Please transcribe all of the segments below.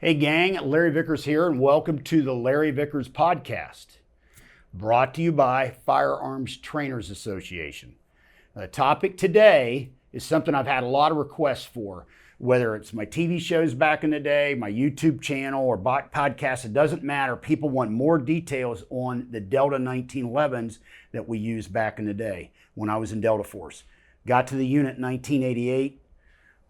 Hey gang, Larry Vickers here, and welcome to the Larry Vickers podcast, brought to you by Firearms Trainers Association. The topic today is something I've had a lot of requests for, whether it's my TV shows back in the day, my YouTube channel, or podcast, it doesn't matter. People want more details on the Delta 1911s that we used back in the day when I was in Delta Force. Got to the unit in 1988.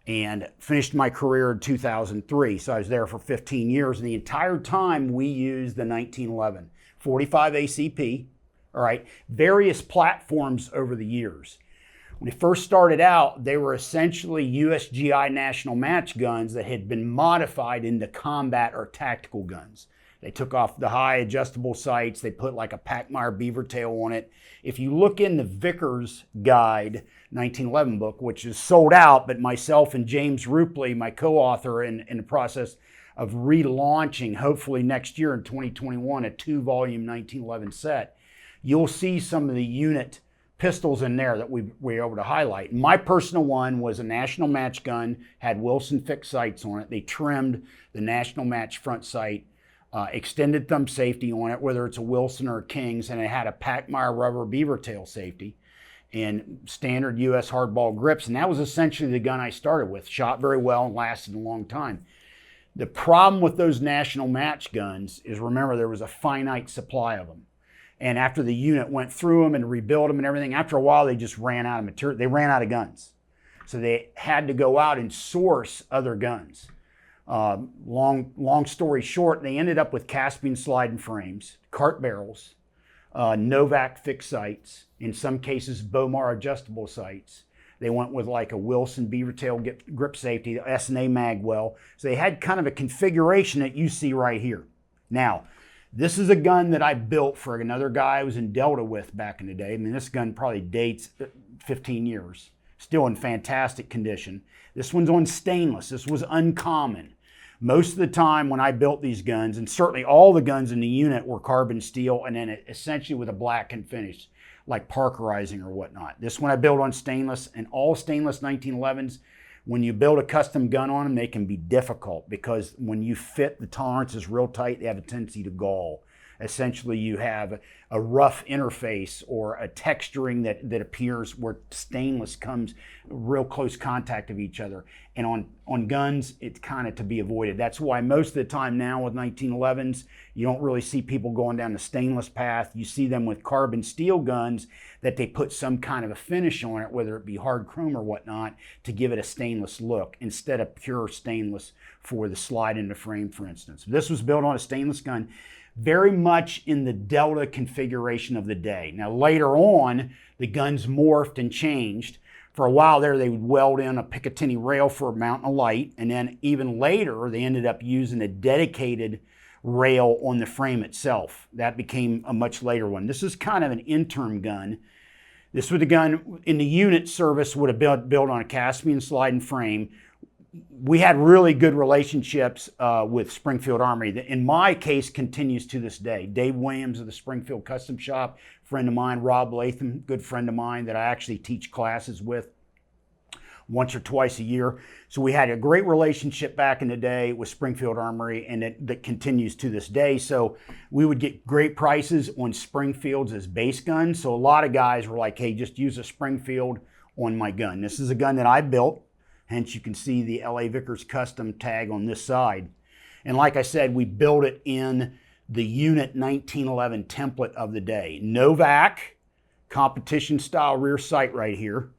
And finished my career in 2003. So I was there for 15 years. And the entire time we used the 1911, 45 ACP, all right, various platforms over the years. When it first started out, they were essentially USGI national match guns that had been modified into combat or tactical guns. They took off the high adjustable sights. They put like a Packmeyer beaver tail on it. If you look in the Vickers guide, 1911 book, which is sold out, but myself and James Rupley, my co-author, in the process of relaunching, hopefully next year in 2021, a 2-volume 1911 set, you'll see some of the unit pistols in there that we were able to highlight. My personal one was a national match gun, had Wilson fixed sights on it. They trimmed the national match front sight, extended thumb safety on it, whether it's a Wilson or a King's, and it had a Packmeyer rubber beaver tail safety and standard U.S. hardball grips. And that was essentially the gun I started with. Shot very well and lasted a long time. The problem with those national match guns is, remember, there was a finite supply of them. And after the unit went through them and rebuilt them and everything, after a while they just ran out of material. They ran out of guns. So they had to go out and source other guns. Long story short, they ended up with Caspian sliding frames, cart barrels, Novak fixed sights, in some cases Bomar adjustable sights. They went with like a Wilson beaver tail grip safety, the Sna Magwell. So they had kind of a configuration that you see right here. Now, this is a gun that I built for another guy I was in Delta with back in the day. I mean, this gun probably dates 15 years, still in fantastic condition. This one's on stainless. This was uncommon. Most of the time when I built these guns, and certainly all the guns in the unit were carbon steel and then essentially with a blackened finish, like Parkerizing or whatnot. This one I built on stainless, and all stainless 1911s, when you build a custom gun on them, they can be difficult because when you fit the tolerances real tight, they have a tendency to gall. Essentially, you have a rough interface or a texturing that appears where stainless comes real close contact of each other. And on guns, it's kind of to be avoided. That's why most of the time now with 1911s, you don't really see people going down the stainless path. You see them with carbon steel guns that they put some kind of a finish on it, whether it be hard chrome or whatnot, to give it a stainless look instead of pure stainless for the slide in the frame, for instance. This was built on a stainless gun, very much in the Delta configuration of the day. Now later on, the guns morphed and changed. For a while there, they would weld in a Picatinny rail for mounting a light, and then even later, they ended up using a dedicated rail on the frame itself. That became a much later one. This is kind of an interim gun. This was a gun in the unit service would have been built on a Caspian sliding frame. We had really good relationships with Springfield Armory. In my case, continues to this day. Dave Williams of the Springfield Custom Shop, friend of mine. Rob Latham, good friend of mine that I actually teach classes with once or twice a year. So we had a great relationship back in the day with Springfield Armory, and that continues to this day. So we would get great prices on Springfields as base guns. So a lot of guys were like, hey, just use a Springfield on my gun. This is a gun that I built. Hence, you can see the LA Vickers custom tag on this side. And like I said, we built it in the unit 1911 template of the day. Novak, competition style rear sight right here.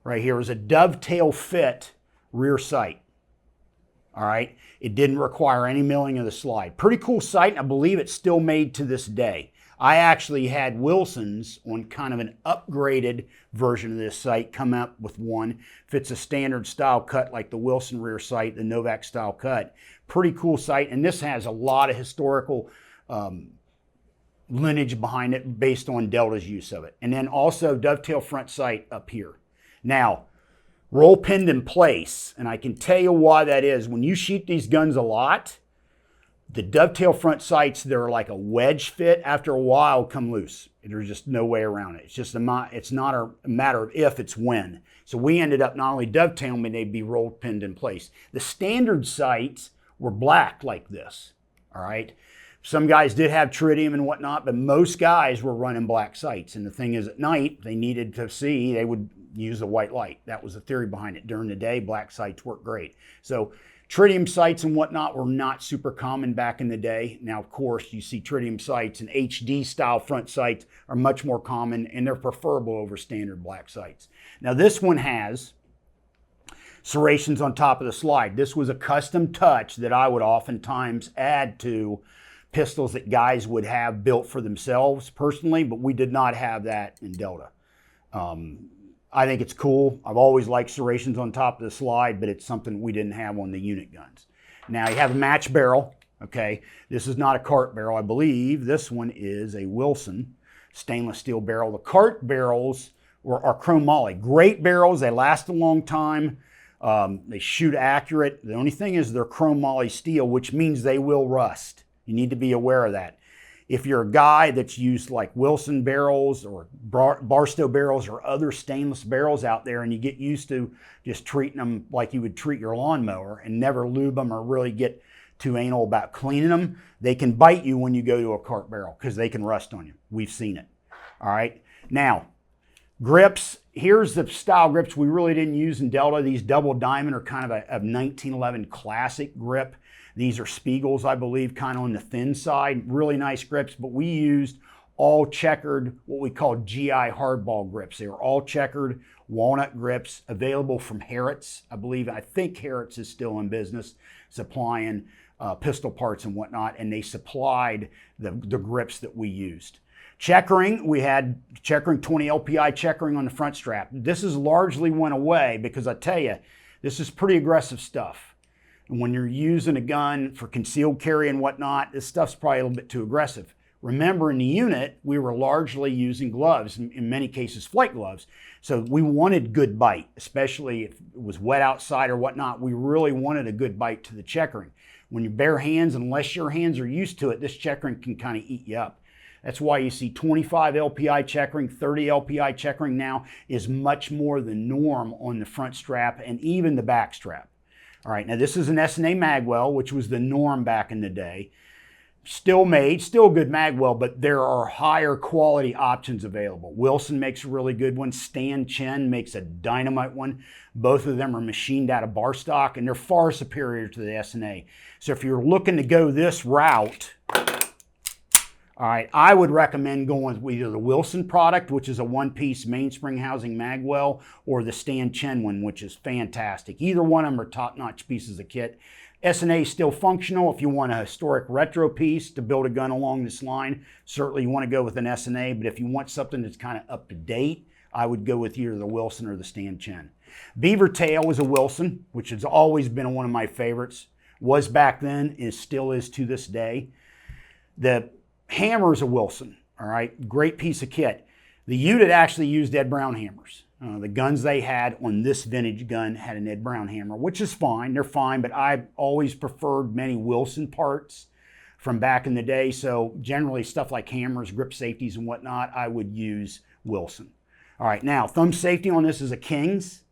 Right here is a dovetail fit rear sight. All right, it didn't require any milling of the slide. Pretty cool sight, and I believe it's still made to this day. I actually had Wilson's on kind of an upgraded version of this sight come up with one. Fits a standard style cut like the Wilson rear sight, the Novak style cut. Pretty cool sight, and this has a lot of historical lineage behind it based on Delta's use of it. And then also dovetail front sight up here. Now, roll pinned in place, and I can tell you why that is. When you shoot these guns a lot, the dovetail front sights, they're like a wedge fit. After a while, come loose. There's just no way around it. It's not a matter of if, it's when. So we ended up not only dovetailing, but they'd be roll pinned in place. The standard sights were black like this, all right? Some guys did have tritium and whatnot, but most guys were running black sights. And the thing is, at night, they needed to see, they would use a white light. That was the theory behind it. During the day, black sights work great. So tritium sights and whatnot were not super common back in the day. Now, of course, you see tritium sights and HD style front sights are much more common, and they're preferable over standard black sights. Now, this one has serrations on top of the slide. This was a custom touch that I would oftentimes add to pistols that guys would have built for themselves personally, but we did not have that in Delta. I think it's cool. I've always liked serrations on top of the slide, but it's something we didn't have on the unit guns. Now you have a match barrel, okay? This is not a cart barrel. I believe this one is a Wilson stainless steel barrel. The cart barrels are chrome moly. Great barrels, they last a long time. They shoot accurate. The only thing is they're chrome moly steel, which means they will rust. You need to be aware of that. If you're a guy that's used like Wilson barrels or Barstow barrels or other stainless barrels out there, and you get used to just treating them like you would treat your lawnmower and never lube them or really get too anal about cleaning them, they can bite you when you go to a cart barrel because they can rust on you. We've seen it. All right. Now, grips. Here's the style grips we really didn't use in Delta. These double diamond are kind of a 1911 classic grip. These are Spiegels, I believe, kind of on the thin side. Really nice grips, but we used all checkered, what we call GI hardball grips. They were all checkered walnut grips available from Harrods. I think Harrods is still in business supplying pistol parts and whatnot, and they supplied the grips that we used. Checkering, we had checkering, 20 LPI checkering on the front strap. This has largely went away because I tell you, this is pretty aggressive stuff. And when you're using a gun for concealed carry and whatnot, this stuff's probably a little bit too aggressive. Remember, in the unit, we were largely using gloves, in many cases flight gloves. So we wanted good bite, especially if it was wet outside or whatnot. We really wanted a good bite to the checkering. When you bare hands, unless your hands are used to it, this checkering can kind of eat you up. That's why you see 25 LPI checkering, 30 LPI checkering now is much more the norm on the front strap and even the back strap. All right, now this is an Sna Magwell, which was the norm back in the day. Still made, still good Magwell, but there are higher quality options available. Wilson makes a really good one. Stan Chen makes a dynamite one. Both of them are machined out of bar stock, and they're far superior to the Sna. So if you're looking to go this route, all right, I would recommend going with either the Wilson product, which is a one-piece mainspring housing Magwell, or the Stan Chen one, which is fantastic. Either one of them are top-notch pieces of kit. Sna is still functional. If you want a historic retro piece to build a gun along this line, certainly you want to go with an Sna, but if you want something that's kind of up-to-date, I would go with either the Wilson or the Stan Chen. Beaver Tail was a Wilson, which has always been one of my favorites. Was back then, still is to this day. The hammer is a Wilson, all right? Great piece of kit. The unit actually used Ed Brown hammers. The guns they had on this vintage gun had an Ed Brown hammer, which is fine. They're fine, but I always preferred many Wilson parts from back in the day. So generally stuff like hammers, grip safeties and whatnot, I would use Wilson. All right, now thumb safety on this is a King's.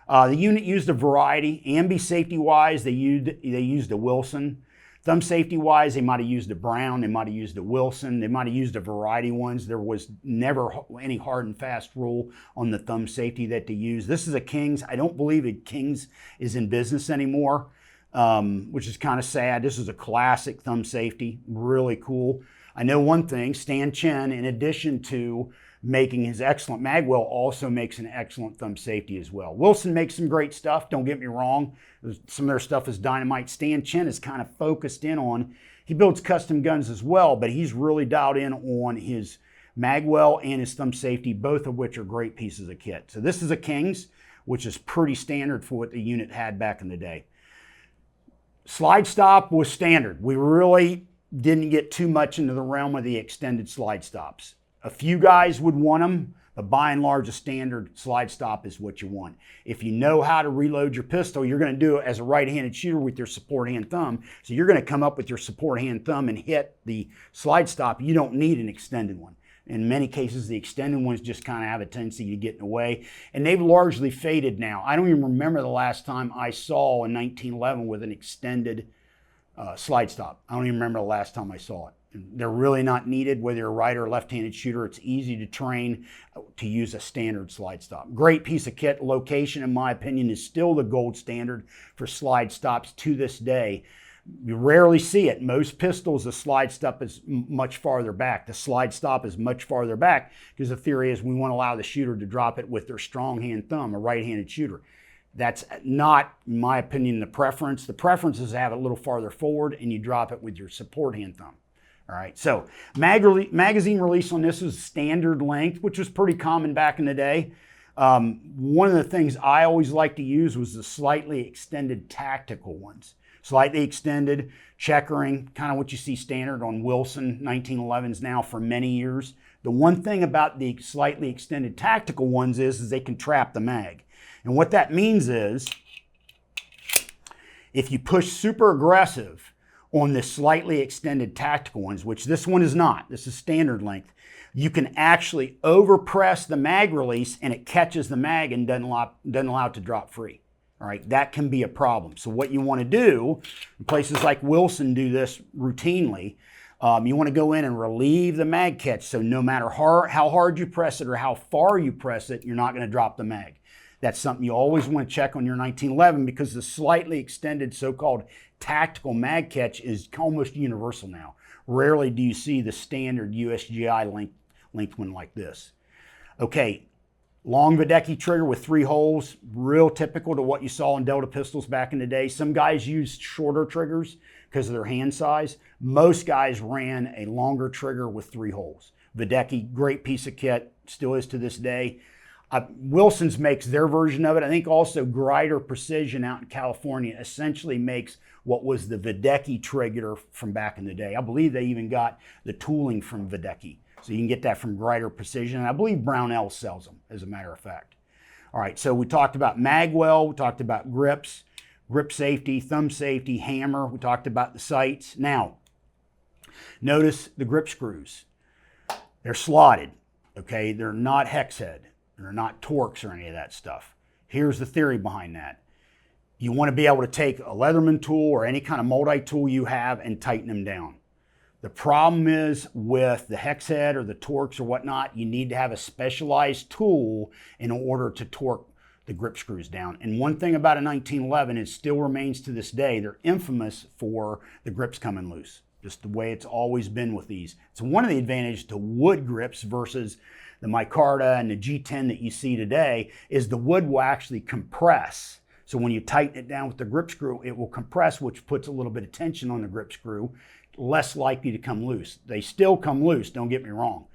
The unit used a variety. Ambi safety-wise, they used a Wilson. Thumb safety-wise, they might have used a Brown, they might have used a Wilson, they might have used a variety ones. There was never any hard and fast rule on the thumb safety that they use. This is a King's. I don't believe it King's is in business anymore, which is kind of sad. This is a classic thumb safety, really cool. I know one thing, Stan Chen, in addition to making his excellent Magwell, also makes an excellent thumb safety as well. Wilson makes some great stuff, don't get me wrong. Some of their stuff is dynamite. Stan Chen is kind of focused in on, he builds custom guns as well, but he's really dialed in on his Magwell and his thumb safety, both of which are great pieces of kit. So this is a King's, which is pretty standard for what the unit had back in the day. Slide stop was standard. We really didn't get too much into the realm of the extended slide stops. A few guys would want them, but by and large, a standard slide stop is what you want. If you know how to reload your pistol, you're going to do it as a right-handed shooter with your support hand thumb. So you're going to come up with your support hand thumb and hit the slide stop. You don't need an extended one. In many cases, the extended ones just kind of have a tendency to get in the way, and they've largely faded now. I don't even remember the last time I saw a 1911 with an extended slide stop. I don't even remember the last time I saw it. They're really not needed, whether you're a right or left-handed shooter. It's easy to train to use a standard slide stop. Great piece of kit. Location, in my opinion, is still the gold standard for slide stops to this day. You rarely see it. Most pistols, the slide stop is much farther back. The slide stop is much farther back because the theory is we want to allow the shooter to drop it with their strong hand thumb, a right-handed shooter. That's not, in my opinion, the preference. The preference is to have it a little farther forward and you drop it with your support hand thumb. All right, so magazine release on this is standard length, which was pretty common back in the day. One of the things I always liked to use was the slightly extended tactical ones. Slightly extended, checkering, kind of what you see standard on Wilson 1911s now for many years. The one thing about the slightly extended tactical ones is they can trap the mag. And what that means is if you push super aggressive on the slightly extended tactical ones, which this one is not, this is standard length, you can actually overpress the mag release and it catches the mag and doesn't allow it to drop free. All right, that can be a problem. So what you want to do, places like Wilson do this routinely, you want to go in and relieve the mag catch. So no matter how hard you press it or how far you press it, you're not going to drop the mag. That's something you always want to check on your 1911 because the slightly extended so-called tactical mag catch is almost universal now. Rarely do you see the standard USGI length one like this. Okay, long Videcki trigger with 3 holes, real typical to what you saw in Delta pistols back in the day. Some guys used shorter triggers because of their hand size. Most guys ran a longer trigger with 3 holes. Videcki, great piece of kit, still is to this day. Wilson's makes their version of it. I think also Grider Precision out in California essentially makes what was the Videcki trigger from back in the day. I believe they even got the tooling from Videcki. So you can get that from Grider Precision. And I believe Brownell sells them, as a matter of fact. All right, so we talked about Magwell. We talked about grips, grip safety, thumb safety, hammer. We talked about the sights. Now, notice the grip screws. They're slotted, okay? They're not hex head. They're not Torx or any of that stuff. Here's the theory behind that. You want to be able to take a Leatherman tool or any kind of multi-tool you have and tighten them down. The problem is with the hex head or the Torx or whatnot, you need to have a specialized tool in order to torque the grip screws down. And one thing about a 1911, it still remains to this day, they're infamous for the grips coming loose. Just the way it's always been with these. It's one of the advantages to wood grips versus the micarta and the G10 that you see today is the wood will actually compress. So when you tighten it down with the grip screw, it will compress, which puts a little bit of tension on the grip screw, less likely to come loose. They still come loose, don't get me wrong.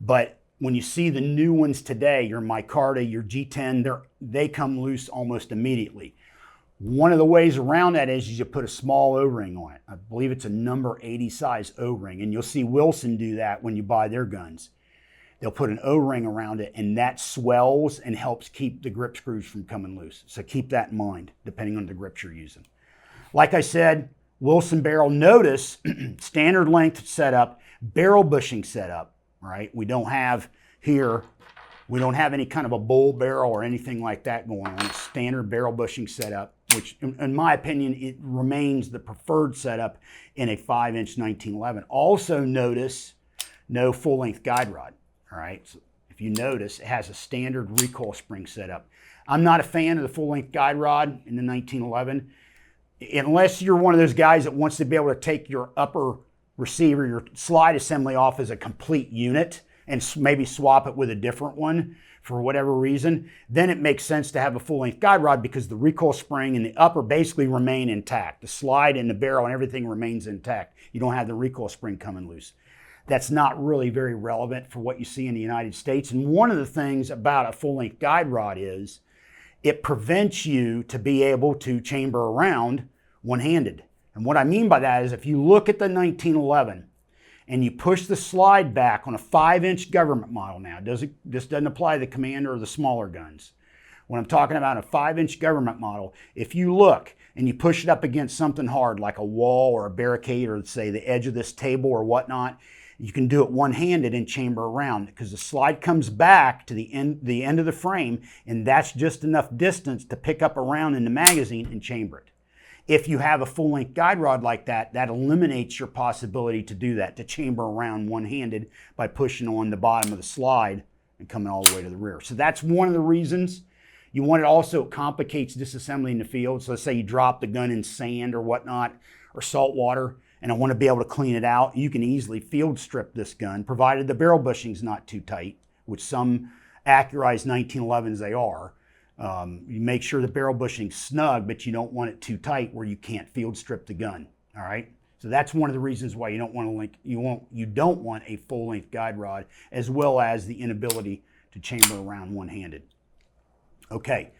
But when you see the new ones today, your micarta, your G10, they come loose almost immediately. One of the ways around that is you put a small O-ring on it. I believe it's a number 80 size O-ring, and you'll see Wilson do that when you buy their guns. They'll put an O-ring around it, and that swells and helps keep the grip screws from coming loose. So keep that in mind, depending on the grips you're using. Like I said, Wilson barrel, notice standard length setup, barrel bushing setup, right? We don't have here, we don't have any kind of a bull barrel or anything like that going on. It's standard barrel bushing setup, which in my opinion, it remains the preferred setup in a 5-inch 1911. Also notice no full-length guide rod. All right, so if you notice, it has a standard recoil spring setup. I'm not a fan of the full-length guide rod in the 1911, unless you're one of those guys that wants to be able to take your upper receiver, your slide assembly off as a complete unit and maybe swap it with a different one for whatever reason. Then it makes sense to have a full-length guide rod because the recoil spring and the upper basically remain intact. The slide and the barrel and everything remains intact. You don't have the recoil spring coming loose. That's not really very relevant for what you see in the United States. And one of the things about a full-length guide rod is it prevents you to be able to chamber around one-handed. And what I mean by that is if you look at the 1911 and you push the slide back on a 5-inch government model now, this doesn't apply to the Commander or the smaller guns. When I'm talking about a 5-inch government model, if you look and you push it up against something hard like a wall or a barricade or say the edge of this table or whatnot, you can do it one-handed and chamber around because the slide comes back to the end of the frame, and that's just enough distance to pick up a round in the magazine and chamber it. If you have a full-length guide rod like that, that eliminates your possibility to do that, to chamber around one-handed by pushing on the bottom of the slide and coming all the way to the rear. So that's one of the reasons. You want it also, it complicates disassembly in the field. So let's say you drop the gun in sand or whatnot, or salt water, and I want to be able to clean it out. You can easily field strip this gun, provided the barrel bushing's not too tight, which some Accurized 1911s they are. You make sure the barrel bushing's snug, but you don't want it too tight where you can't field strip the gun. All right. So that's one of the reasons why you don't want a full length guide rod, as well as the inability to chamber around one-handed. Okay.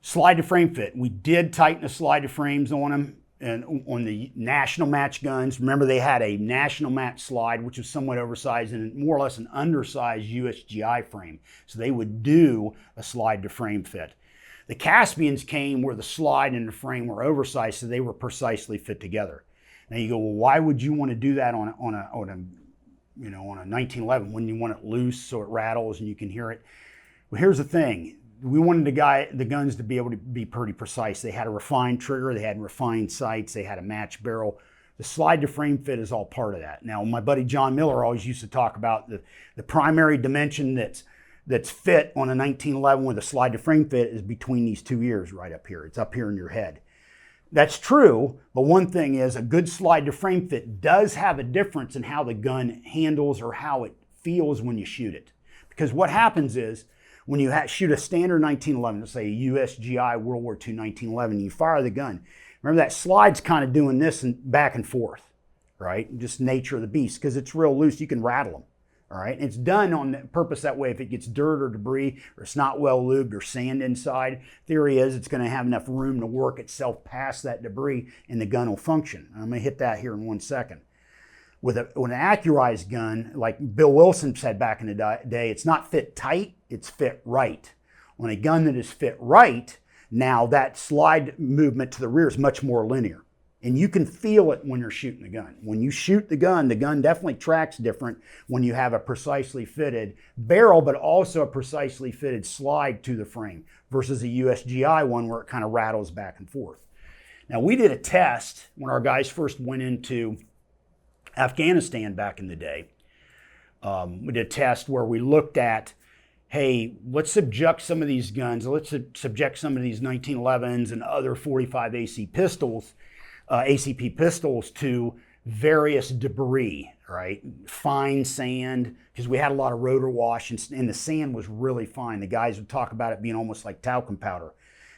Slide to frame fit. We did tighten the slide to frames on them. And on the national match guns, remember they had a national match slide, which was somewhat oversized and more or less an undersized USGI frame. So they would do a slide to frame fit. The Caspians came where the slide and the frame were oversized, so they were precisely fit together. Now you go, well, why would you want to do that on a 1911 when you want it loose so it rattles and you can hear it? Well, here's the thing. We wanted the guns to be able to be pretty precise. They had a refined trigger, they had refined sights, they had a match barrel. The slide to frame fit is all part of that. Now, my buddy John Miller always used to talk about the primary dimension that's fit on a 1911 with a slide to frame fit is between these two ears right up here. It's up here in your head. That's true, but one thing is a good slide to frame fit does have a difference in how the gun handles or how it feels when you shoot it. Because what happens is, when you shoot a standard 1911, let's say a USGI World War II 1911, you fire the gun. Remember that slide's kind of doing this and back and forth, right? Just nature of the beast, because it's real loose, you can rattle them, all right? And it's done on purpose that way. If it gets dirt or debris or it's not well lubed or sand inside, theory is it's going to have enough room to work itself past that debris and the gun will function. I'm going to hit that here in 1 second. With an Accurized gun, like Bill Wilson said back in the day, it's not fit tight, it's fit right. On a gun that is fit right, now that slide movement to the rear is much more linear. And you can feel it when you're shooting the gun. When you shoot the gun definitely tracks different when you have a precisely fitted barrel, but also a precisely fitted slide to the frame versus a USGI one where it kind of rattles back and forth. Now, we did a test when our guys first went into Afghanistan back in the day. We did a test where we looked at, hey, let's subject some of these guns, let's subject some of these 1911s and other 45 ACP pistols to various debris, right? Fine sand, because we had a lot of rotor wash and the sand was really fine. The guys would talk about it being almost like talcum powder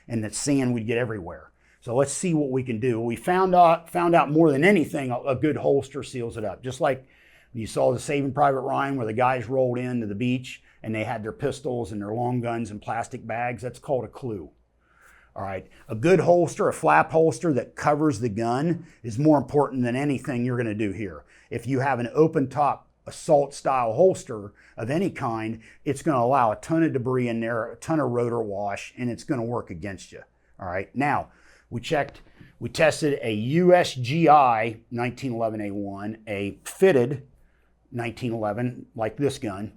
and that sand would get everywhere. So let's see what we can do. We found out more than anything, a good holster seals it up. Just like you saw the Saving Private Ryan where the guys rolled into the beach and they had their pistols and their long guns in plastic bags. That's called a clue. All right. A good holster, a flap holster that covers the gun is more important than anything you're going to do here. If you have an open top assault style holster of any kind, it's going to allow a ton of debris in there, a ton of rotor wash, and it's going to work against you. All right. Now, we tested a USGI 1911A1, a fitted 1911 like this gun,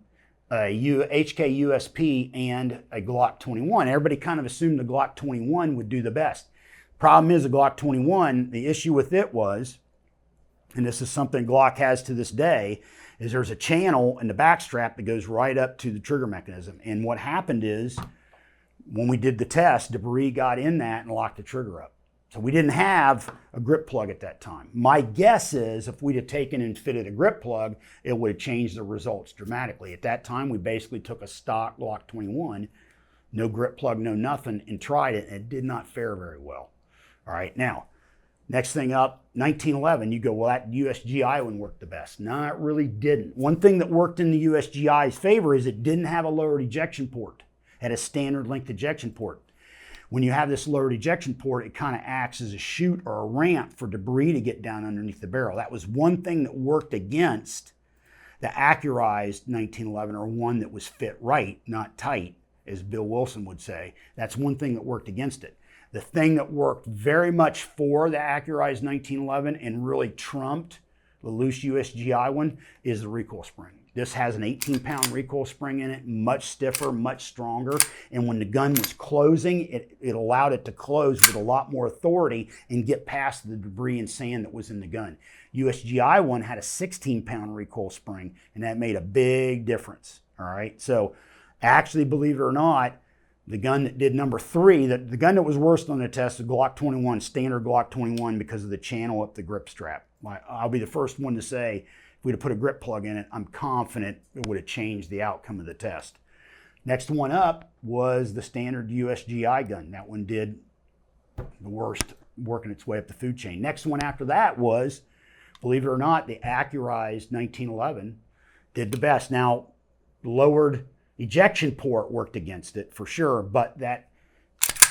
a HK USP, and a Glock 21. Everybody kind of assumed the Glock 21 would do the best. Problem is the Glock 21, the issue with it was, and this is something Glock has to this day, is there's a channel in the backstrap that goes right up to the trigger mechanism. And what happened is, when we did the test, debris got in that and locked the trigger up. So we didn't have a grip plug at that time. My guess is if we'd have taken and fitted a grip plug, it would have changed the results dramatically. At that time, we basically took a stock Glock 21, no grip plug, no nothing, and tried it, and it did not fare very well. All right, now, next thing up, 1911, you go, well, that USGI one worked the best. No, it really didn't. One thing that worked in the USGI's favor is it didn't have a lowered ejection port. It had a standard length ejection port. When you have this lowered ejection port, it kind of acts as a chute or a ramp for debris to get down underneath the barrel. That was one thing that worked against the Accurized 1911, or one that was fit right, not tight, as Bill Wilson would say. That's one thing that worked against it. The thing that worked very much for the Accurized 1911 and really trumped the loose USGI one is the recoil spring. This has an 18-pound recoil spring in it, much stiffer, much stronger. And when the gun was closing, it allowed it to close with a lot more authority and get past the debris and sand that was in the gun. USGI one had a 16-pound recoil spring, and that made a big difference. All right, so actually, believe it or not, the gun that did number 3, the gun that was worst on the test, the Glock 21, standard Glock 21, because of the channel up the grip strap. I'll be the first one to say, if we'd have put a grip plug in it, I'm confident it would have changed the outcome of the test. Next one up was the standard USGI gun. That one did the worst, working its way up the food chain. Next one after that was, believe it or not, the Accurized 1911 did the best. Now, lowered ejection port worked against it for sure, but that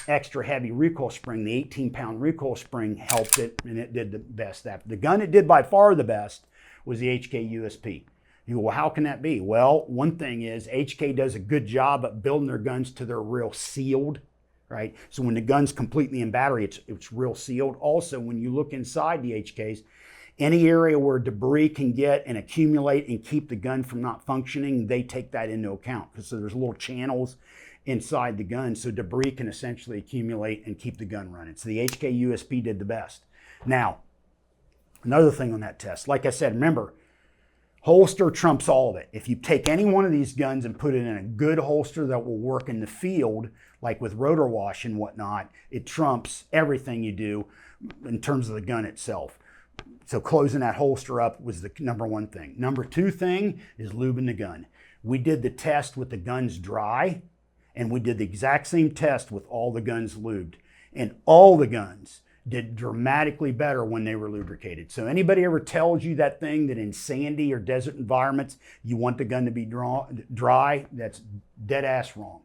extra heavy recoil spring, the 18-pound recoil spring, helped it, and it did the best. The gun it did by far the best was the HK USP. You go, well, how can that be? Well, one thing is HK does a good job at building their guns to their real sealed, right? So when the gun's completely in battery, it's real sealed. Also, when you look inside the HKs, any area where debris can get and accumulate and keep the gun from not functioning, they take that into account. So there's little channels inside the gun, so debris can essentially accumulate and keep the gun running. So the HK USP did the best. Now, another thing on that test, like I said, remember, holster trumps all of it. If you take any one of these guns and put it in a good holster that will work in the field, like with rotor wash and whatnot, it trumps everything you do in terms of the gun itself. So closing that holster up was the number 1 thing. Number 2 thing is lubing the gun. We did the test with the guns dry, and we did the exact same test with all the guns lubed. And all the guns did dramatically better when they were lubricated. So anybody ever tells you that thing that in sandy or desert environments you want the gun to be dry, that's dead ass wrong.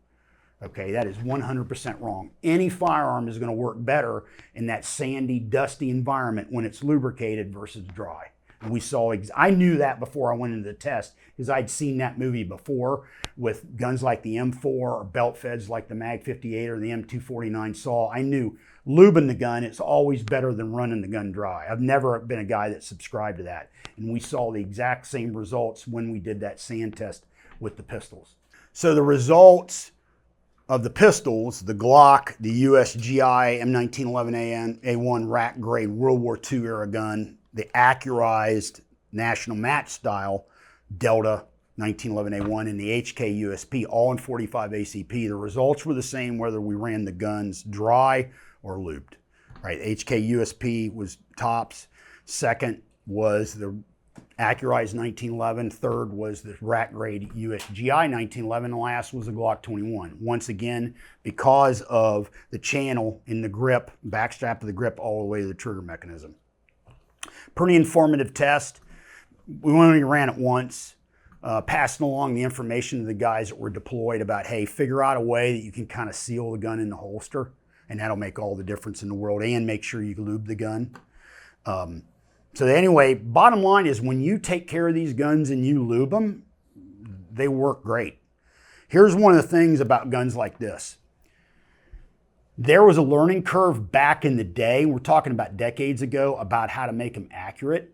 Okay, that is 100% wrong. Any firearm is going to work better in that sandy, dusty environment when it's lubricated versus dry. And we saw, I knew that before I went into the test because I'd seen that movie before with guns like the M4 or belt feds like the Mag 58 or the M249 SAW. I knew lubing the gun, it's always better than running the gun dry. I've never been a guy that subscribed to that. And we saw the exact same results when we did that sand test with the pistols. So the results of the pistols, the Glock, the USGI M1911 A1 rack grade World War II era gun, the Accurized National Match Style Delta 1911 A1, and the HK USP, all in 45 ACP. The results were the same whether we ran the guns dry or lubed. Right, HK USP was tops. Second was the Accurized 1911. Third was the rack grade USGI 1911. And last was the Glock 21. Once again, because of the channel in the grip, backstrap of the grip all the way to the trigger mechanism. Pretty informative test. We only ran it once, passing along the information to the guys that were deployed about, hey, figure out a way that you can kind of seal the gun in the holster, and that'll make all the difference in the world, and make sure you lube the gun. So anyway, bottom line is when you take care of these guns and you lube them, they work great. Here's one of the things about guns like this. There was a learning curve back in the day, we're talking about decades ago, about how to make them accurate.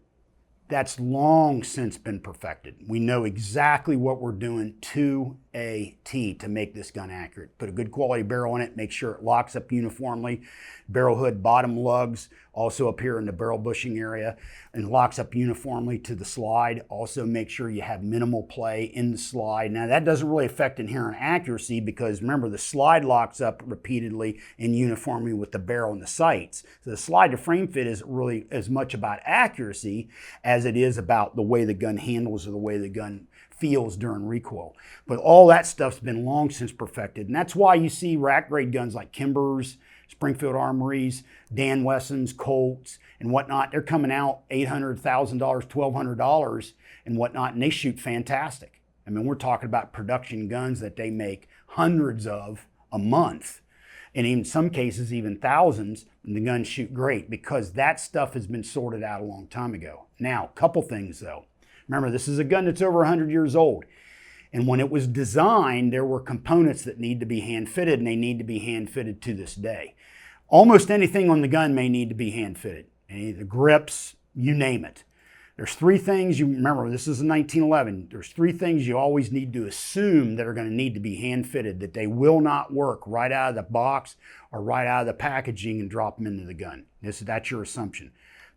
That's long since been perfected. We know exactly what we're doing to a T to make this gun accurate. Put a good quality barrel in it, make sure it locks up uniformly. Barrel hood bottom lugs also appear in the barrel bushing area and locks up uniformly to the slide. Also make sure you have minimal play in the slide. Now that doesn't really affect inherent accuracy because remember the slide locks up repeatedly and uniformly with the barrel and the sights. So the slide to frame fit isn't really as much about accuracy as it is about the way the gun handles or the way the gun feels during recoil. But all that stuff's been long since perfected. And that's why you see rack grade guns like Kimbers, Springfield Armories, Dan Wessons, Colts, and whatnot. They're coming out $800, $1,000, $1,200 and whatnot, and they shoot fantastic. I mean, we're talking about production guns that they make hundreds of a month, and in some cases even thousands, and the guns shoot great because that stuff has been sorted out a long time ago. Now, a couple things though. Remember, this is a gun that's over 100 years old. And when it was designed, there were components that need to be hand-fitted, and they need to be hand-fitted to this day. Almost anything on the gun may need to be hand-fitted. The grips, you name it. There's three things you remember, this is a 1911. There's three things you always need to assume that are going to need to be hand fitted, that they will not work right out of the box or right out of the packaging and drop them into the gun. That's your assumption.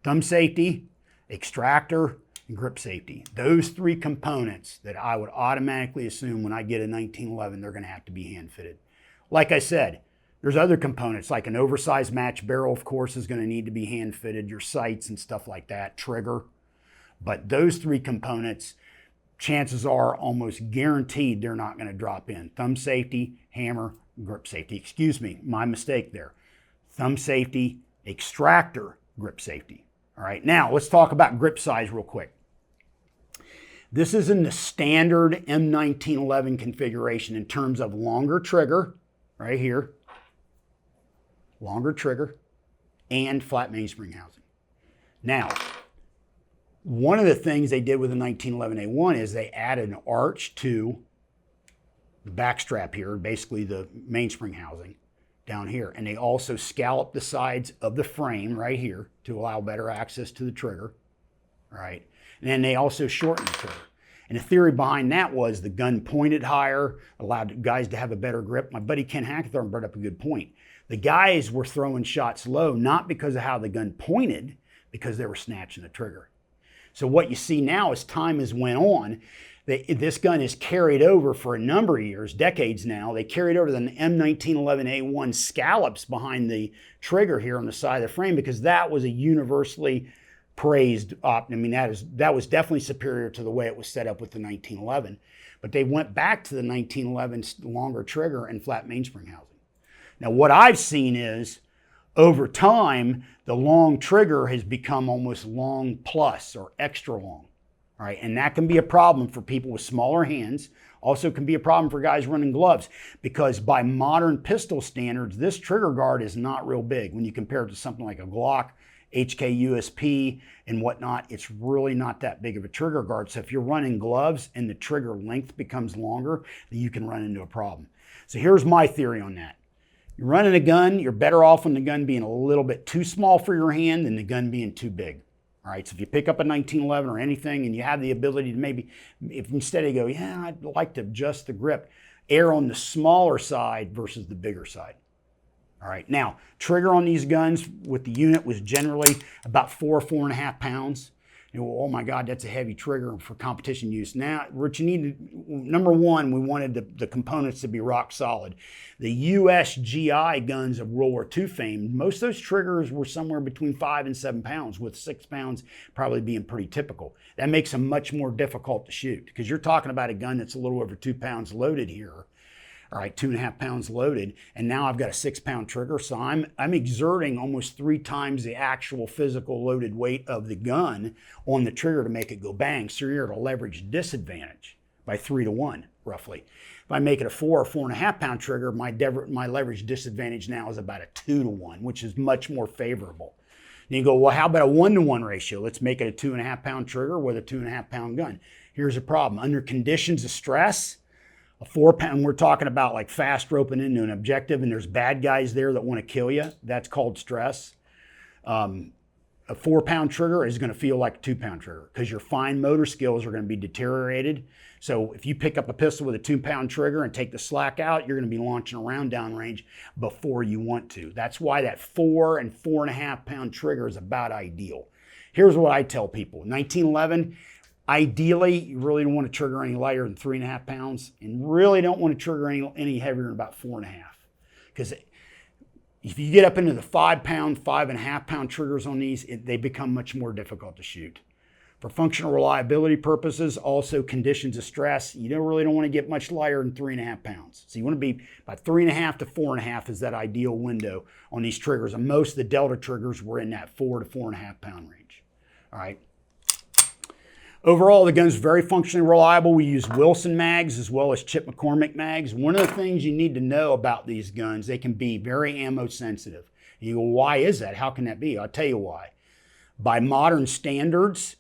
Thumb safety, extractor, and grip safety. Those three components that I would automatically assume when I get a 1911, they're going to have to be hand fitted. Like I said, there's other components like an oversized match barrel, of course, is going to need to be hand fitted, your sights and stuff like that, trigger. But those three components, chances are almost guaranteed they're not going to drop in. Thumb safety, hammer, grip safety. Excuse me, my mistake there. Thumb safety, extractor, grip safety. All right, now let's talk about grip size real quick. This is in the standard M1911 configuration in terms of longer trigger, right here, longer trigger, and flat mainspring housing. Now, one of the things they did with the 1911A1 is they added an arch to the back strap here, basically the mainspring housing down here. And they also scalloped the sides of the frame right here to allow better access to the trigger, right? And then they also shortened the trigger. And the theory behind that was the gun pointed higher, allowed guys to have a better grip. My buddy Ken Hackathorn brought up a good point. The guys were throwing shots low, not because of how the gun pointed, because they were snatching the trigger. So what you see now as time has went on, this gun is carried over for a number of years, decades now. They carried over the M1911A1 scallops behind the trigger here on the side of the frame because that was a universally praised op. I mean, that was definitely superior to the way it was set up with the 1911. But they went back to the 1911 longer trigger and flat mainspring housing. Now, what I've seen is over time, the long trigger has become almost long plus or extra long, all right? And that can be a problem for people with smaller hands. Also can be a problem for guys running gloves because by modern pistol standards, this trigger guard is not real big. When you compare it to something like a Glock, HK USP and whatnot, it's really not that big of a trigger guard. So if you're running gloves and the trigger length becomes longer, then you can run into a problem. So here's my theory on that. You're running a gun, you're better off on the gun being a little bit too small for your hand than the gun being too big. All right, so if you pick up a 1911 or anything and you have the ability to maybe, if instead you go, yeah, I'd like to adjust the grip, err on the smaller side versus the bigger side. All right, now, trigger on these guns with the unit was generally about 4.5 pounds. You know, oh my God, that's a heavy trigger for competition use. Now, what you need, number one, we wanted the components to be rock solid. The US GI guns of World War II fame, most of those triggers were somewhere between 5 and 7 pounds, with 6 pounds probably being pretty typical. That makes them much more difficult to shoot because you're talking about a gun that's a little over 2 pounds loaded here. All right, 2.5 pounds loaded, and now I've got a 6-pound trigger, so I'm exerting almost 3 times the actual physical loaded weight of the gun on the trigger to make it go bang. So you're at a leverage disadvantage by 3 to 1, roughly. If I make it a 4 or 4.5 pound trigger, my leverage disadvantage now is about a 2 to 1, which is much more favorable. And you go, well, how about a 1 to 1 ratio? Let's make it a 2.5 pound trigger with a 2.5 pound gun. Here's the problem. Under conditions of stress, a 4 pound, we're talking about like fast roping into an objective and there's bad guys there that want to kill you. That's called stress. A 4 pound trigger is going to feel like a 2 pound trigger because your fine motor skills are going to be deteriorated. So if you pick up a pistol with a 2 pound trigger and take the slack out, you're going to be launching around downrange before you want to. That's why that 4 and 4.5 pound trigger is about ideal. Here's what I tell people. 1911, ideally, you really don't want to trigger any lighter than 3.5 pounds and really don't want to trigger any heavier than about 4.5. Because if you get up into the 5 pound, 5.5 pound triggers on these, they become much more difficult to shoot. For functional reliability purposes, also conditions of stress, you don't want to get much lighter than 3.5 pounds. So you want to be about 3.5 to 4.5 is that ideal window on these triggers. And most of the Delta triggers were in that 4 to 4.5 pound range. All right. Overall, the gun's very functionally reliable. We use Wilson mags as well as Chip McCormick mags. One of the things you need to know about these guns, they can be very ammo sensitive. And you go, why is that? How can that be? I'll tell you why. By modern standards,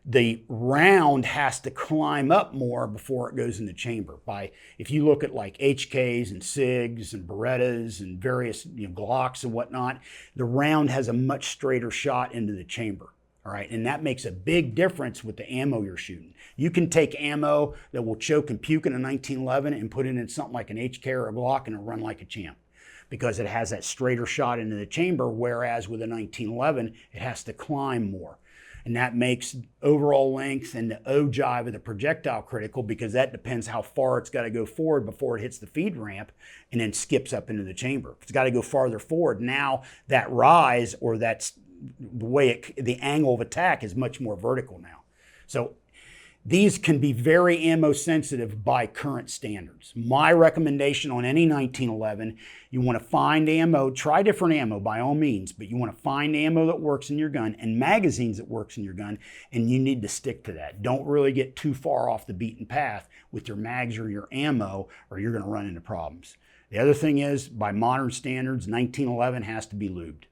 the round has to climb up more before it goes in the chamber. If you look at like HKs and SIGs and Berettas and various Glocks and whatnot, the round has a much straighter shot into the chamber. All right, and that makes a big difference with the ammo you're shooting. You can take ammo that will choke and puke in a 1911 and put it in something like an HK or a Glock and it'll run like a champ because it has that straighter shot into the chamber, whereas with a 1911, it has to climb more. And that makes overall length and the ogive of the projectile critical because that depends how far it's got to go forward before it hits the feed ramp and then skips up into the chamber. If it's got to go farther forward, now that rise or that's the way the angle of attack is much more vertical now. So these can be very ammo sensitive by current standards. My recommendation on any 1911, you want to find ammo, try different ammo by all means, but you want to find ammo that works in your gun and magazines that works in your gun, and you need to stick to that. Don't really get too far off the beaten path with your mags or your ammo, or you're going to run into problems. The other thing is, by modern standards, 1911 has to be lubed.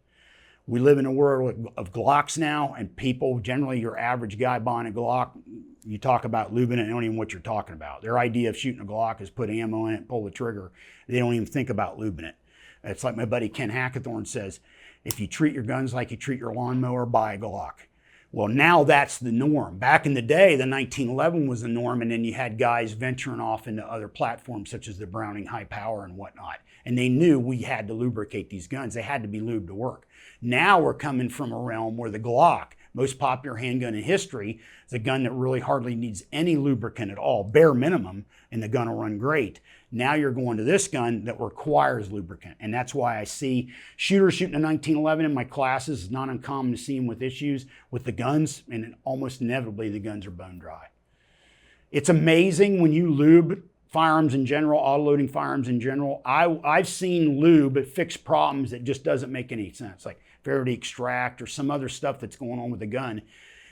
We live in a world of Glocks now, and people, generally your average guy buying a Glock, you talk about lubing it, they don't even know what you're talking about. Their idea of shooting a Glock is put ammo in it, pull the trigger. They don't even think about lubing it. It's like my buddy Ken Hackathorn says, if you treat your guns like you treat your lawnmower, buy a Glock. Well, now that's the norm. Back in the day, the 1911 was the norm, and then you had guys venturing off into other platforms such as the Browning High Power and whatnot. And they knew we had to lubricate these guns. They had to be lubed to work. Now we're coming from a realm where the Glock, most popular handgun in history, is a gun that really hardly needs any lubricant at all, bare minimum, and the gun will run great. Now you're going to this gun that requires lubricant. And that's why I see shooters shooting a 1911 in my classes. It's not uncommon to see them with issues with the guns, and almost inevitably the guns are bone dry. It's amazing when you lube firearms in general, auto-loading firearms in general. I've seen lube fix problems that just doesn't make any sense, like Faraday extract or some other stuff that's going on with the gun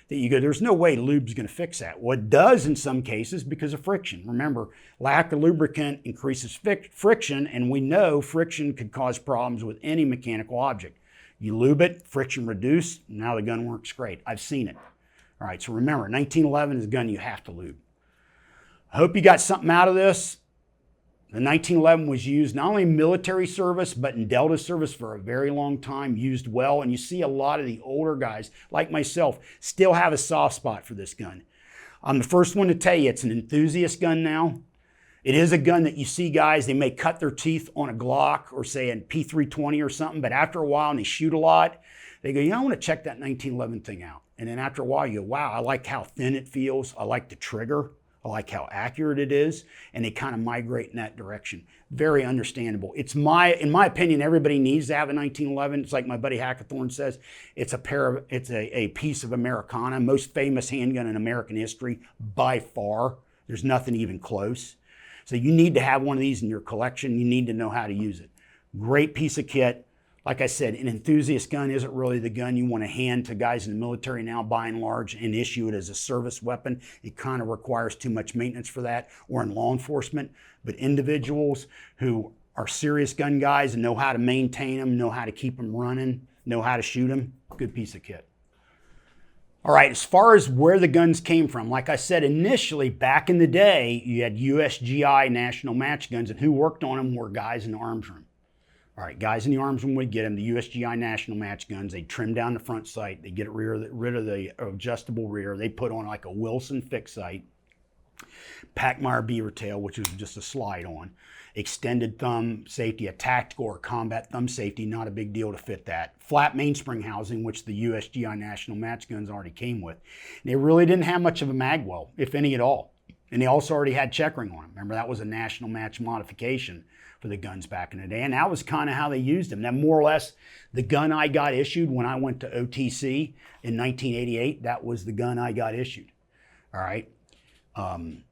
that you go, there's no way lube's going to fix that. Well, it does in some cases because of friction. Remember, lack of lubricant increases friction, and we know friction could cause problems with any mechanical object. You lube it, friction reduced, now the gun works great. I've seen it. All right, so remember, 1911 is a gun you have to lube. I hope you got something out of this. The 1911 was used not only in military service, but in Delta service for a very long time, used well. And you see a lot of the older guys, like myself, still have a soft spot for this gun. I'm the first one to tell you it's an enthusiast gun now. It is a gun that you see guys, they may cut their teeth on a Glock or say a P320 or something, but after a while, and they shoot a lot, they go, I want to check that 1911 thing out. And then after a while, you go, wow, I like how thin it feels. I like the trigger. I like how accurate it is, and they kind of migrate in that direction. Very understandable. In my opinion, everybody needs to have a 1911. It's like my buddy Hackathorn says, it's a piece of Americana, most famous handgun in American history by far. There's nothing even close. So you need to have one of these in your collection. You need to know how to use it. Great piece of kit. Like I said, an enthusiast gun isn't really the gun you want to hand to guys in the military now, by and large, and issue it as a service weapon. It kind of requires too much maintenance for that, or in law enforcement. But individuals who are serious gun guys and know how to maintain them, know how to keep them running, know how to shoot them, good piece of kit. All right, as far as where the guns came from, like I said initially, back in the day, you had USGI National Match Guns, and who worked on them were guys in the arms room. All right, guys in the arms room would get them, the USGI National Match Guns. They'd trim down the front sight. They'd get rid of the adjustable rear. They put on like a Wilson fixed sight, Packmeyer beaver tail, which was just a slide on, extended thumb safety, a tactical or combat thumb safety, not a big deal to fit that. Flat mainspring housing, which the USGI National Match Guns already came with. And they really didn't have much of a Magwell, if any at all. And they also already had checkering on them. Remember, that was a national match modification for the guns back in the day, and that was kind of how they used them. Now, more or less, the gun I got issued when I went to OTC in 1988, that was the gun I got issued, all right? And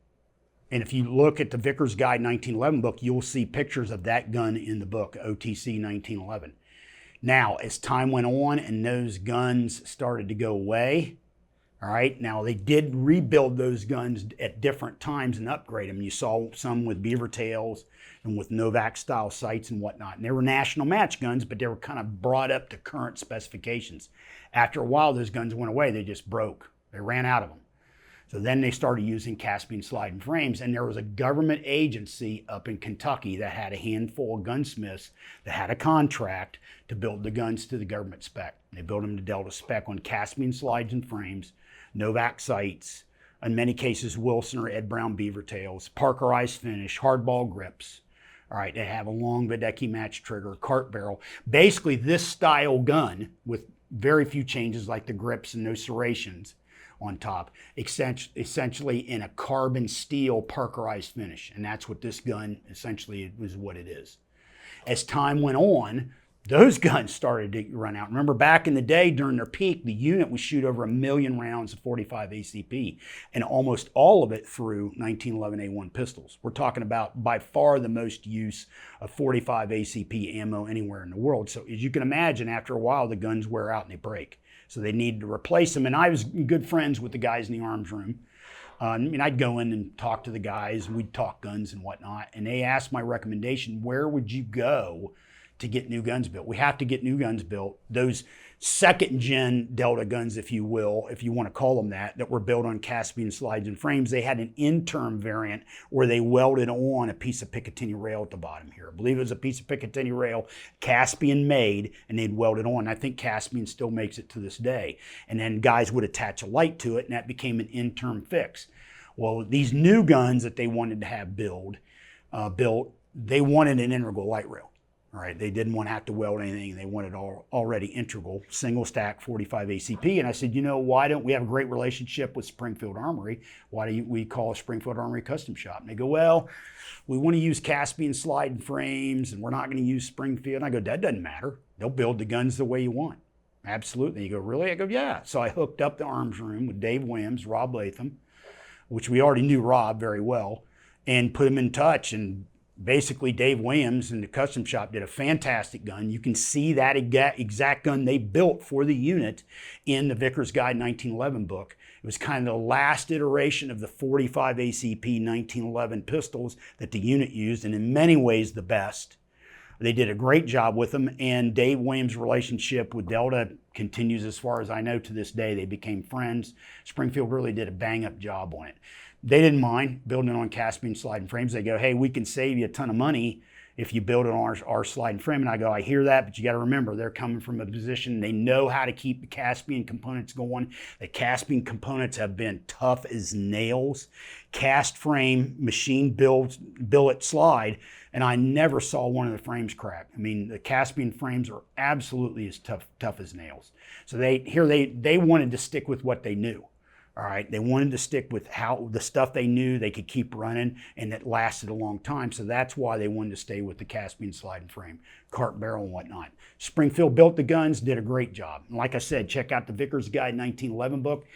if you look at the Vickers Guide 1911 book, you'll see pictures of that gun in the book, OTC 1911. Now, as time went on and those guns started to go away, all right, now they did rebuild those guns at different times and upgrade them. You saw some with beaver tails and with Novak style sights and whatnot. And they were national match guns, but they were kind of brought up to current specifications. After a while, those guns went away. They just broke. They ran out of them. So then they started using Caspian sliding frames, and there was a government agency up in Kentucky that had a handful of gunsmiths that had a contract to build the guns to the government spec. They built them to Delta spec on Caspian slides and frames, Novak sights, in many cases Wilson or Ed Brown beaver tails, Parkerized finish, hardball grips. All right, they have a long Wadecki match trigger, cart barrel. Basically this style gun with very few changes like the grips and no serrations on top, essentially in a carbon steel Parkerized finish. And that's what this gun essentially was what it is. As time went on, those guns started to run out. Remember back in the day during their peak, the unit would shoot over 1 million rounds of 45 ACP, and almost all of it through 1911A1 pistols. We're talking about by far the most use of 45 ACP ammo anywhere in the world. So as you can imagine, after a while, the guns wear out and they break. So they needed to replace them. And I was good friends with the guys in the arms room. I'd go in and talk to the guys, and we'd talk guns and whatnot. And they asked my recommendation, where would you go to get new guns built? We have to get new guns built. Those second gen Delta guns, if you will, if you want to call them that were built on Caspian slides and frames, they had an interim variant where they welded on a piece of Picatinny rail at the bottom here. I believe it was a piece of Picatinny rail Caspian made, and they'd weld it on. I think Caspian still makes it to this day. And then guys would attach a light to it, and that became an interim fix. Well, these new guns that they wanted to have built, they wanted an integral light rail. All right, they didn't want to have to weld anything. They wanted already integral, single stack 45 ACP. And I said, why don't we have a great relationship with Springfield Armory? Why do we call a Springfield Armory custom shop? And they go, well, we want to use Caspian slide frames, and we're not going to use Springfield. And I go, that doesn't matter. They'll build the guns the way you want. Absolutely. You go, really? I go, yeah. So I hooked up the arms room with Dave Williams, Rob Latham, which we already knew Rob very well, and put him in touch. And basically Dave Williams and the custom shop did a fantastic gun. You can see that exact gun they built for the unit in the Vickers Guide 1911 book. It was kind of the last iteration of the 45 ACP 1911 pistols that the unit used, and in many ways the best. They did a great job with them, and Dave Williams' relationship with Delta continues as far as I know to this day. They became friends. Springfield really did a bang-up job on it. They didn't mind building it on Caspian sliding frames. They go, hey, we can save you a ton of money if you build it on our sliding frame. And I go, I hear that, but you got to remember, they're coming from a position, they know how to keep the Caspian components going. The Caspian components have been tough as nails. Cast frame, machine billet slide, and I never saw one of the frames crack. I mean, the Caspian frames are absolutely as tough as nails. So they wanted to stick with what they knew. All right, they wanted to stick with how the stuff they knew they could keep running and that lasted a long time. So that's why they wanted to stay with the Caspian sliding frame, cart barrel and whatnot. Springfield built the guns, did a great job. And like I said, check out the Vickers Guide 1911 book.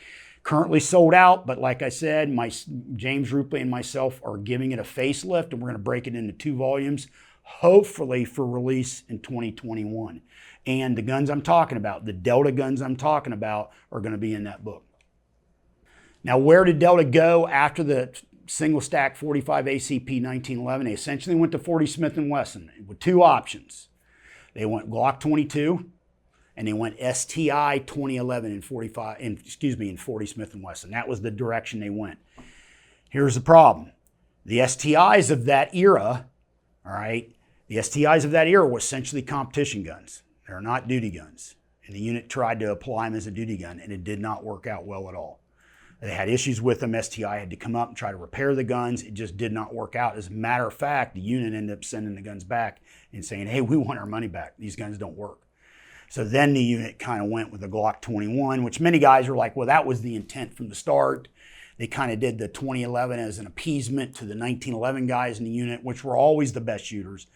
Currently sold out, but like I said, James Rupley and myself are giving it a facelift, and we're going to break it into 2 volumes, hopefully for release in 2021. And the guns I'm talking about, the Delta guns I'm talking about, are going to be in that book. Now, where did Delta go after the single stack 45 ACP 1911? They essentially went to 40 Smith & Wesson with 2 options. They went Glock 22 and they went STI 2011 in 40 Smith & Wesson. That was the direction they went. Here's the problem. The STIs of that era, all right, the STIs of that era were essentially competition guns. They're not duty guns. And the unit tried to apply them as a duty gun, and it did not work out well at all. They had issues with them. STI had to come up and try to repair the guns. It just did not work out. As a matter of fact, the unit ended up sending the guns back and saying, hey, we want our money back. These guns don't work. So then the unit kind of went with the Glock 21, which many guys were like, well, that was the intent from the start. They kind of did the 2011 as an appeasement to the 1911 guys in the unit, which were always the best shooters.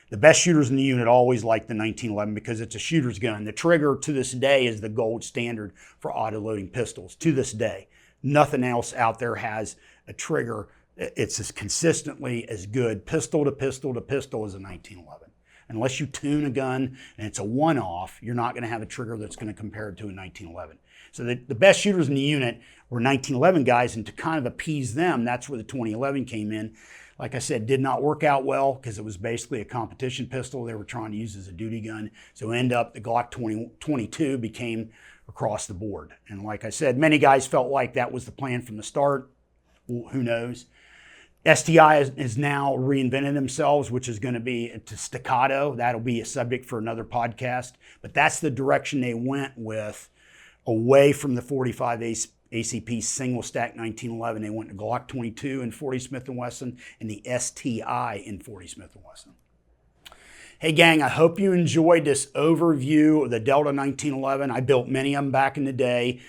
The best shooters in the unit always liked the 1911 because it's a shooter's gun. The trigger to this day is the gold standard for auto-loading pistols, to this day. Nothing else out there has a trigger. It's as consistently as good pistol to pistol to pistol as a 1911. Unless you tune a gun and it's a one-off, you're not going to have a trigger that's going to compare it to a 1911. So the best shooters in the unit were 1911 guys, and to kind of appease them, that's where the 2011 came in. Like I said, did not work out well because it was basically a competition pistol they were trying to use as a duty gun. So end up the Glock 22 became across the board. And like I said, many guys felt like that was the plan from the start. Well, who knows? STI is now reinvented themselves, which is going to be to staccato. That'll be a subject for another podcast. But that's the direction they went with, away from the 45 ACP single stack 1911. They went to Glock 22 in 40 Smith & Wesson and the STI in 40 Smith & Wesson. Hey gang, I hope you enjoyed this overview of the Delta 1911. I built many of them back in the day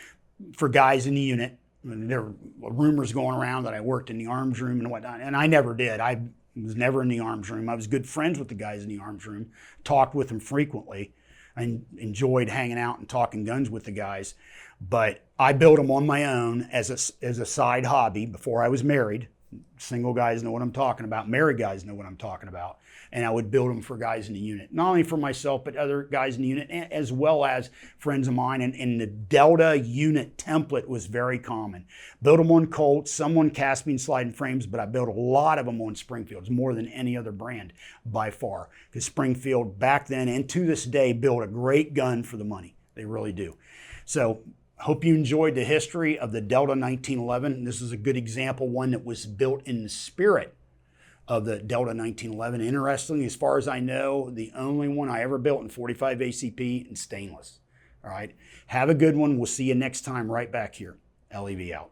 for guys in the unit. There were rumors going around that I worked in the arms room and whatnot, and I never did. I was never in the arms room. I was good friends with the guys in the arms room, talked with them frequently. I enjoyed hanging out and talking guns with the guys, but I built them on my own as a side hobby before I was married. Single guys know what I'm talking about. Married guys know what I'm talking about. And I would build them for guys in the unit, not only for myself, but other guys in the unit, as well as friends of mine. And the Delta unit template was very common. Built them on Colts, some on Caspian sliding frames, but I built a lot of them on Springfields, more than any other brand by far. Because Springfield back then and to this day built a great gun for the money. They really do. So hope you enjoyed the history of the Delta 1911. This is a good example, one that was built in the spirit of the Delta 1911. Interestingly, as far as I know, the only one I ever built in 45 ACP in stainless. All right. Have a good one. We'll see you next time right back here. LEV out.